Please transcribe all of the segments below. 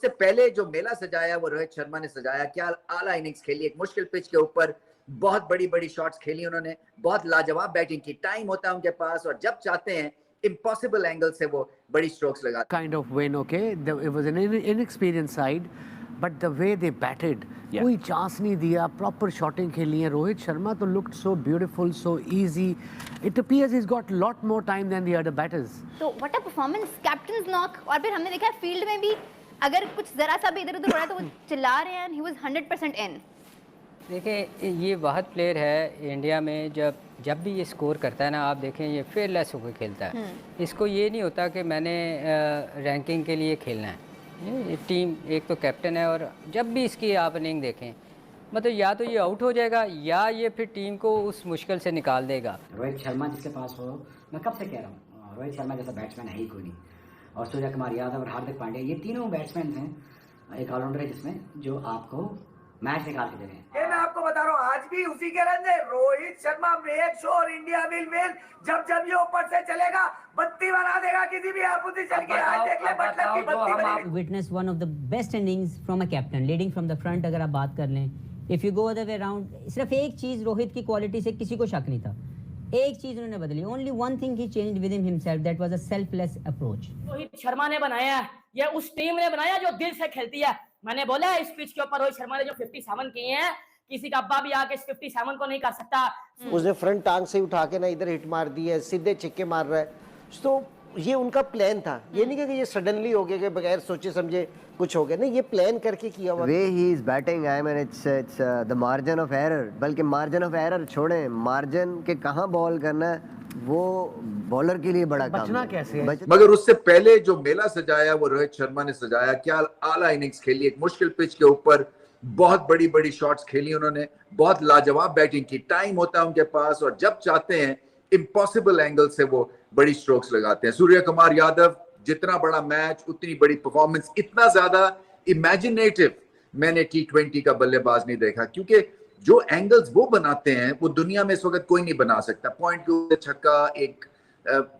से पहले जो मेला सजाया वो रोहित शर्मा ने सजाया। क्या आला इनिंग्स खेली, एक मुश्किल पिच के ऊपर बहुत बड़ी बड़ी शॉट्स खेली उन्होंने, बहुत लाजवाब बैटिंग की। टाइम होता है उनके पास और जब चाहते हैं इम्पॉसिबल एंगल से वो बड़ी स्ट्रोक्स लगाते हैं। Kind of win, okay? It was an inexperienced side, but the way they batted, कोई चांस नहीं दिया, प्रॉपर शॉटिंग खेली है। रोहित शर्मा तो looked so beautiful, so easy. It appears he's got lot more time than the other batters. तो what a performance, captain's knock। और फिर हमने देखा फील्ड में भी अगर कुछ जरा सा भी इधर उधर हो रहा है तो वो चिल्ला रहे हैं। He was 100% in। देखिए ये वाहद प्लेयर है इंडिया में, जब भी ये स्कोर करता है ना, आप देखें ये फेयरलेस होकर खेलता है। इसको ये नहीं होता कि मैंने रैंकिंग के लिए खेलना है। ये टीम, एक तो कैप्टन है, और जब भी इसकी आप इनिंग देखें, मतलब या तो ये आउट हो जाएगा या ये फिर टीम को उस मुश्किल से निकाल देगा। रोहित शर्मा जिसके पास हो, मैं कब से कह रहा हूँ, रोहित शर्मा जैसा बैट्समैन है ही कोई नहीं। और सूर्य कुमार यादव और हार्दिक पांड्या, ये तीनों बैट्समैन हैं, एक ऑलराउंडर है जिसमें जो आपको मैच निकाल के दे रहे हैं। ये मैं आपको बता रहा हूँ, आज भी उसी के रन है। Rohit Sharma make sure India will win. जब ये ऊपर से चलेगा बत्ती बना देगा किसी भी अपोजिशन की। आज देख ले मतलब की बत्ती बनेगी। Witness one of the best innings from a captain leading from the front. अगर आप बात कर लें, if you go other way around, सिर्फ एक चीज रोहित की क्वालिटी से किसी को शक नहीं था, एक चीज उन्होंने बदली। Only one thing he changed with himself, that was a selfless approach. Rohit Sharma ने बनाया है, ये उस टीम ने बनाया जो दिल से खेलती है। मैंने बोला इस पिच के ऊपर रोहित शर्मा ने जो 57 किए हैं, किसी का अब्बा भी आके इस 57 को नहीं कर सकता। उसने फ्रंट टांग से उठा के ना इधर हिट मार दी है, सीधे छिक्के मार रहा है। तो ये उनका प्लान था, ये नहीं कि ये सडनली हो गया कि बगैर सोचे समझे कुछ हो गया, नहीं, ये प्लान करके किया हुआ। Way he is batting, I mean it's the margin of error. बल्कि मार्जिन ऑफ एरर छोड़ें, मार्जिन के कहाँ बॉल करना है वो बॉलर के लिए बड़ा काम है। कैसे मगर उससे पहले जो मेला सजाया वो रोहित शर्मा ने सजाया। क्या आला इनिंग्स खेली, एक मुश्किल पिच के ऊपर बहुत बड़ी बड़ी शॉट्स खेली उन्होंने, बहुत लाजवाब बैटिंग की। टाइम होता है उनके पास और जब चाहते हैं इम्पॉसिबल एंगल से वो बड़ी स्ट्रोक्स लगाते हैं। सूर्य कुमार यादव, जितना बड़ा मैच उतनी बड़ी परफॉर्मेंस, इतना ज्यादा इमेजिनेटिव मैंने T20 का बल्लेबाज नहीं देखा। क्योंकि जो एंगल्स वो बनाते हैं वो दुनिया में इस वक्त कोई नहीं बना सकता। पॉइंट के ऊपर छक्का, एक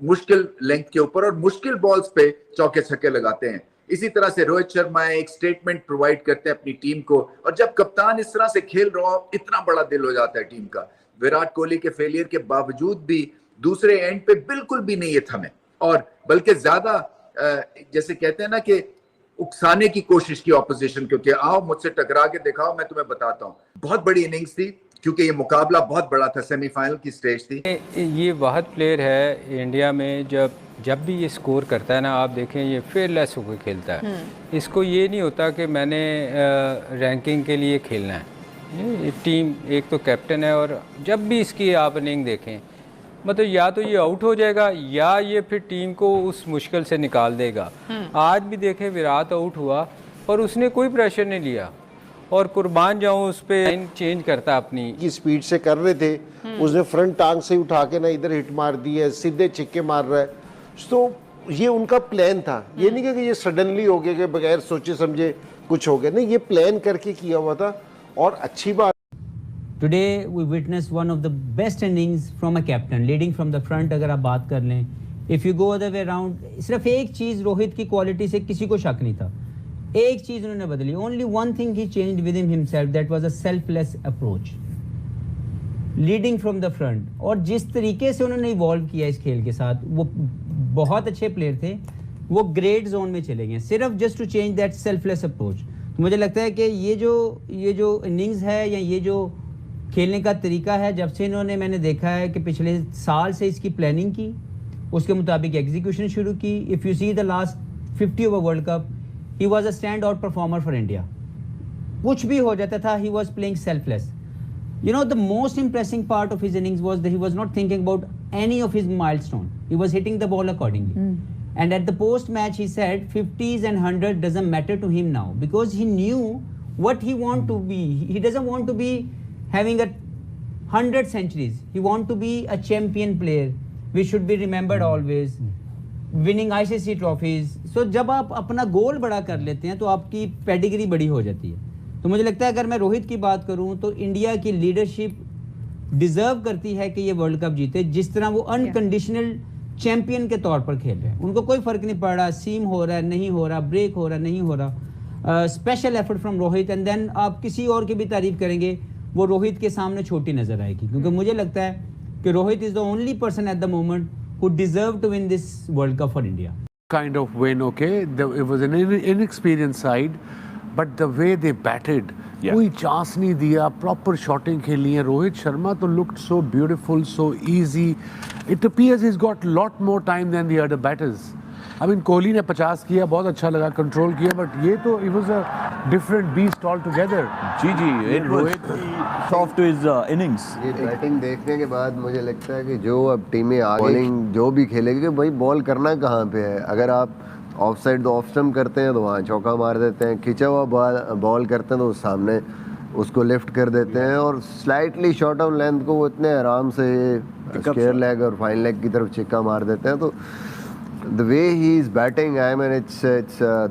मुश्किल लेंथ के ऊपर और मुश्किल बॉल्स पे चौके छक्के लगाते हैं। इसी तरह से रोहित शर्मा एक स्टेटमेंट प्रोवाइड करते हैं अपनी टीम को, और जब कप्तान इस तरह से खेल रहा हो इतना बड़ा दिल हो जाता है टीम का। विराट कोहली के फेलियर के बावजूद भी दूसरे एंड पे बिल्कुल भी नहीं ये थमे, और बल्कि ज्यादा जैसे कहते हैं ना कि उकसाने की कोशिश की ऑपोजिशन, क्योंकि आओ मुझसे टकरा के दिखाओ, मैं तुम्हें बताता हूँ। बहुत बड़ी इनिंग्स थी क्योंकि ये मुकाबला बहुत बड़ा था, सेमीफाइनल की स्टेज थी। ये वाहद प्लेयर है इंडिया में, जब भी ये स्कोर करता है ना, आप देखें ये फेयरलेस होकर खेलता है। इसको ये नहीं होता कि मैंने रैंकिंग के लिए खेलना है। ये टीम, एक तो कैप्टन है, और जब भी इसकी आप इनिंग देखें, मतलब या तो ये आउट हो जाएगा या ये फिर टीम को उस मुश्किल से निकाल देगा। आज भी देखें विराट आउट हुआ और उसने कोई प्रेशर नहीं लिया, और कुर्बान जाऊं उस पे चेंज करता अपनी की स्पीड से कर रहे थे। उसने फ्रंट टांग से उठा के ना इधर हिट मार दी है, सीधे छिक्के मार रहा है। तो ये उनका प्लान था, ये नहीं कि ये सडनली हो गया कि बगैर सोचे समझे कुछ हो गया, नहीं, ये प्लान करके किया हुआ था। और अच्छी बात, today we witness one of the best innings from a captain leading from the front. अगर आप बात कर लें, if you go other way around, सिर्फ एक चीज रोहित की क्वालिटी से किसी को शक नहीं था, एक चीज उन्होंने बदली। Only one thing he changed with himself, that was a selfless approach leading from the front. और जिस तरीके से उन्होंने इवॉल्व किया इस खेल के साथ, वो बहुत अच्छे प्लेयर थे, वो ग्रेट जोन में चले गए सिर्फ just to change that selfless approach. मुझे लगता है कि ये जो इनिंग्स है या ये जो खेलने का तरीका है, जब से इन्होंने, मैंने देखा है कि पिछले साल से इसकी प्लानिंग की, उसके मुताबिक एग्जीक्यूशन शुरू की। If you see the last 50 over world cup, he was a stand out performer for India. कुछ भी हो जाता था, he was playing selfless. You know, the most impressive part of his innings was that he was not thinking about any of his milestone. He was hitting the ball accordingly. And at the post-match, he said 50s and 100 doesn't matter to him now, because he knew what he want to be. He doesn't want to be having 100 centuries. He want to be a champion player. We should be remembered always. Winning ICC trophies. So जब आप अपना गोल बड़ा कर लेते हैं तो आपकी pedigree बड़ी हो जाती है। तो मुझे लगता है अगर मैं रोहित की बात करूं तो इंडिया की लीडरशिप डिजर्व करती है कि ये वर्ल्ड कप जीते, जिस तरह वो अनकंडीशनल चैंपियन के तौर पर खेल रहे हैं। उनको कोई फर्क नहीं पड़ रहा सीम हो रहा है नहीं हो रहा, ब्रेक हो रहा नहीं हो रहा। Special effort from Rohit, and then आप किसी और की भी तारीफ करेंगे वो रोहित के सामने छोटी नजर आएगी, क्योंकि मुझे लगता है कि Rohit is the only person at the moment who deserve to win this World Cup for India. Kind of win, okay. It was an inexperienced side, but the way they batted, कोई चांस नहीं दिया, proper shotting खेली है. रोहित शर्मा तो looked so beautiful, so easy. It appears he's got lot more time than the other batters. I mean, Kohli ने 50 किया, बहुत अच्छा लगा, कंट्रोल किया, बट ये तो it was a different beast altogether. जी रोहित सॉफ्ट इज इनिंग्स। ये बैटिंग देखने के बाद मुझे लगता है कि जो अब टीमें आगे बॉलिंग जो भी खेलेगी, कि भाई बॉल करना कहाँ पे है। अगर आप ऑफ साइड तो ऑफ स्टम्प करते हैं तो वहाँ चौका मार देते हैं, खिंचा हुआ बॉल करते हैं तो सामने उसको लिफ्ट कर देते हैं, और स्लाइटली शॉर्ट ऑफ लेंथ को वो इतने आराम से स्क्वायर लेग और फाइन लेग की तरफ छिक्का मार देते हैं। तो the way he is batting, I mean it's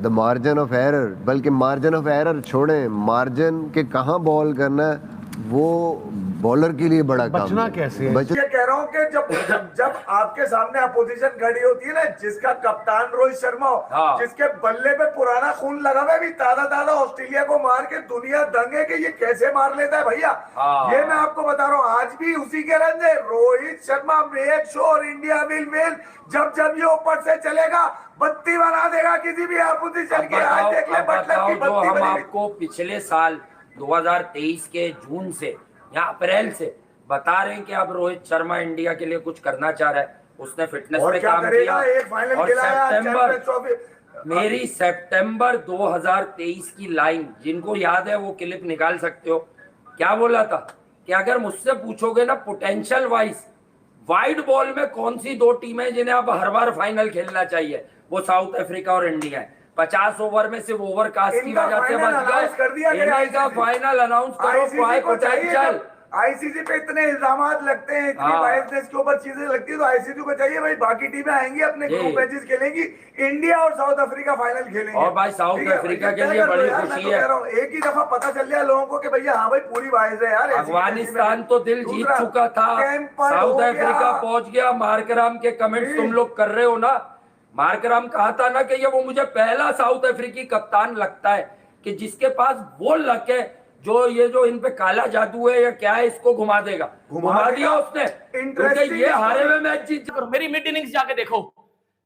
the margin of error, बल्कि margin of error छोड़ें, margin के कहाँ बॉल करना है वो बॉलर के लिए बड़ा काम बचना कैसे है? ये कह रहा हूँ कि जब आपके सामने अपोजिशन खड़ी होती है ना, जिसका कप्तान रोहित शर्मा हो, जिसके बल्ले पे पुराना खून लगा हुआ है, भी ताजा ऑस्ट्रेलिया को मार के दुनिया दंग है कि ये कैसे मार लेता है भैया। ये मैं आपको बता रहा हूँ, आज भी उसी के रन है। Rohit Sharma make sure India will win. जब ये ऊपर से चलेगा बत्ती बना देगा किसी भी अपोजिशन की। आज देख ले मतलब की बत्ती हम आपको पिछले साल 2023 के जून से या अप्रैल से बता रहे हैं कि अब रोहित शर्मा इंडिया के लिए कुछ करना चाह रहा है। उसने फिटनेस पे काम किया और मेरी सितंबर 2023 की लाइन, जिनको याद है वो क्लिप निकाल सकते हो, क्या बोला था कि अगर मुझसे पूछोगे ना पोटेंशियल वाइज वाइड बॉल में कौन सी दो टीमें जिन्हें अब हर बार फाइनल खेलना चाहिए, वो साउथ अफ्रीका और इंडिया है। 50 ओवर में सिर्फ ओवरकास्ट की वजह से बच गए। इन्हीं का फाइनल अनाउंस करो, पोटेंशियल। आईसीसी पे इतने इल्जाम लगते हैं, इतनी बायसनेस के ऊपर चीजें लगती है, तो आईसीसी को चाहिए भाई बाकी टीमें आएंगी अपने ग्रुप मैचेस खेलेंगी, इंडिया और साउथ अफ्रीका फाइनल खेलेंगे। और भाई साउथ अफ्रीका के लिए बड़ी खुशी है, एक ही दफा पता चल गया लोगों को कि भैया हाँ भाई पूरी बाइस है यार। अफगानिस्तान तो दिल जीत चुका था, साउथ अफ्रीका पहुंच गया। मार्कराम के कमेंट्स तुम लोग कर रहे हो ना, मार्कराम कहा था ना कि ये वो मुझे पहला साउथ अफ्रीकी कप्तान लगता है कि जिसके पास वो लक है जो ये जो इन पे काला जादू है या क्या है इसको घुमा देगा। घुमा दिया उसने, क्योंकि ये हारे हुए मैच जीत। मेरी मिड इनिंग्स जाके देखो,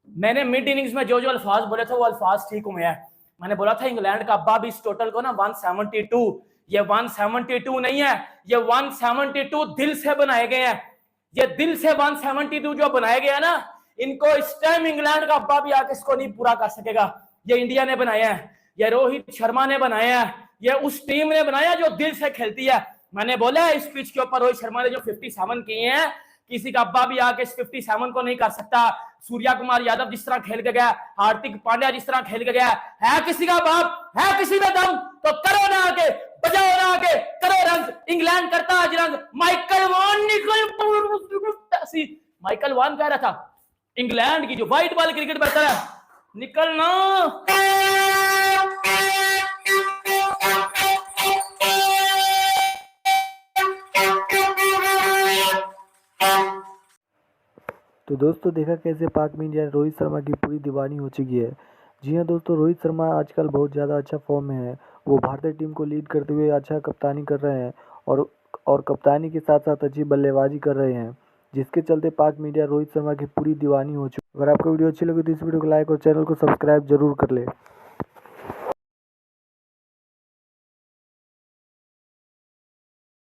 मैंने मिड इनिंग्स में जो अल्फाज बोले थे वो अल्फाज ठीक हुए हैं। मैंने बोला था इंग्लैंड का अब्बा भी इस टोटल को ना 172, ये 172 नहीं है, ये 172 दिल से बनाए गए हैं। ये दिल से 172 जो बनाए गए हैं ना, इनको इस टाइम इंग्लैंड का अब्बा भी आके इसको नहीं पूरा कर सकेगा। ये इंडिया ने बनाया है, ये रोहित शर्मा ने बनाया है, ये उस टीम ने बनाया जो दिल से खेलती है। मैंने बोला इस पिच के ऊपर रोहित शर्मा ने जो 57 किए हैं, किसी का अब्बा भी आके इस 57 को नहीं कर सकता। सूर्या कुमार यादव जिस तरह खेल के गया, हार्दिक पांड्या जिस तरह खेल के गया, है किसी का बाप, है किसी का दम तो करो ना आके, बजाओ ना आके, करो रन। इंग्लैंड करता आज रन। माइकल वान कह रहा था इंग्लैंड की जो व्हाइट बॉल क्रिकेट बेहतर है, निकलना। तो दोस्तों देखा कैसे पाक में इंडिया रोहित शर्मा की पूरी दीवानी हो चुकी है। जी हाँ दोस्तों, रोहित शर्मा आजकल बहुत ज़्यादा अच्छा फॉर्म में है। वो भारतीय टीम को लीड करते हुए अच्छा कप्तानी कर रहे हैं और कप्तानी के साथ साथ अच्छी बल्लेबाजी कर रहे हैं, जिसके चलते पाक मीडिया रोहित शर्मा की पूरी दीवानी हो चुकी है। अगर आपको वीडियो अच्छी लगी तो इस वीडियो को लाइक और चैनल को सब्सक्राइब जरूर कर ले।